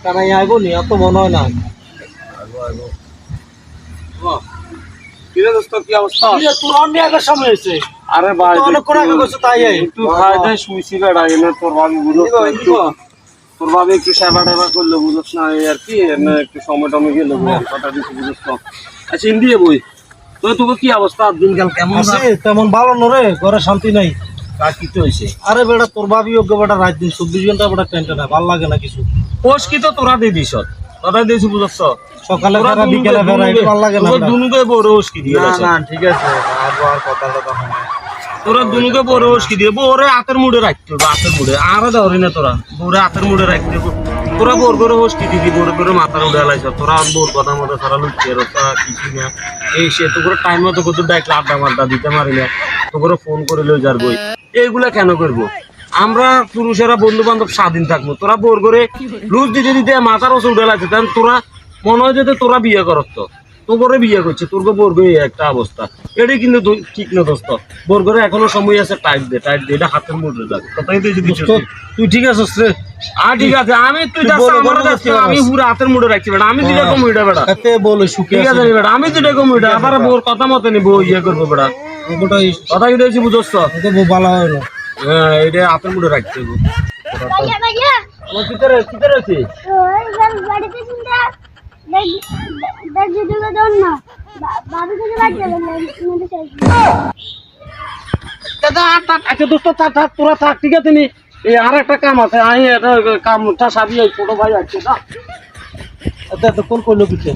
কানাই আইবো নি এত মনে হয় না। কিরে দোস্ত কি অবস্থা? তোর অনেক আগের সময় হয়েছে। আরে ভাই অনেক করে আগে বসে তাই একটু খাই দাই শুইছি বেড়া এনে তোর ভাবি বুঝো তোর ভাবি একটু সেবা টেবা করলে বুঝোস না এই আর কি এনে একটু সময় টমে গেলে কথা দিচ্ছি বুঝোস তো। আচ্ছা ইন্ডিয়া বই তো তোকে কি অবস্থা দিনকাল কেমন আছে তেমন ভালো নরে, ঘরে শান্তি নাই। কার কি তো হয়েছে? আরে বেটা তোর ভাবি ওকে বেটা রাত দিন 24 ঘন্টা বেটা টেনশন ভাল লাগে না কিছু। পোষ কি তো তোরা দিয়ে দিস তোরা দিয়েছি বুঝছ সকালে ফেরা বিকেলে ফেরা ভাল লাগে না। দুনুকে বড় হোস কি দিয়ে না ঠিক আছে আর কথা তোরা দুনুকে বড় হোস কি দিয়ে বোরে হাতের মুড়ে রাখতে হবে হাতের মুড়ে আর ধরি না তোরা বোরে হাতের মুড়ে রাখতে হবে। তোরা বোর করে হোস কি দিদি বোর করে মাথার উড়ে লাইছ তোরা বোর কথা মতো সারা লুকিয়ে রোতা কিছু না এই সে তো করে টাইম মতো কত ডাকলে আড্ডা মাড্ডা দিতে পারি না তো করে ফোন করে লই যার বই এইগুলা কেন করবো? আমরা পুরুষেরা বন্ধু বান্ধব স্বাধীন থাকবো তোরা বোর করে লুজ দিতে দিতে মাথার ওষুধ উঠে লাগছে তখন তোরা মনে হয় যে তোরা বিয়ে করত তোরে বিয়ে করছে তোর বোর করে একটা অবস্থা এটাই কিন্তু ঠিক না দোস্ত। বোর করে এখনো সময় আছে টাইট দে এটা হাতের মুঠে যাক কথাই দিয়েছি তুই ঠিক আছিস রে? আর ঠিক আছে আমি তুই আমি পুরো হাতের মুঠে রাখছি বেটা আমি যেটা কম এটা বেটা বলে সুখী ঠিক আছে বেটা আমি যেটা কম এটা আবার বোর কথা মতো নিব ইয়ে করবো বেটা কথা কি দিয়েছি বুঝছ ভালো হয় না। হ্যাঁ এটা হাতের মুঠে রাখতে হবে। আমার ভিতরে ভিতরে আছে আচ্ছা দোস্ত তোরা থাক ঠিক আছে নি এই আর একটা কাম আছে আমি এটা কামটা সাবি ওই ছোট ভাই আছে না আচ্ছা তো কোন করলো কিছু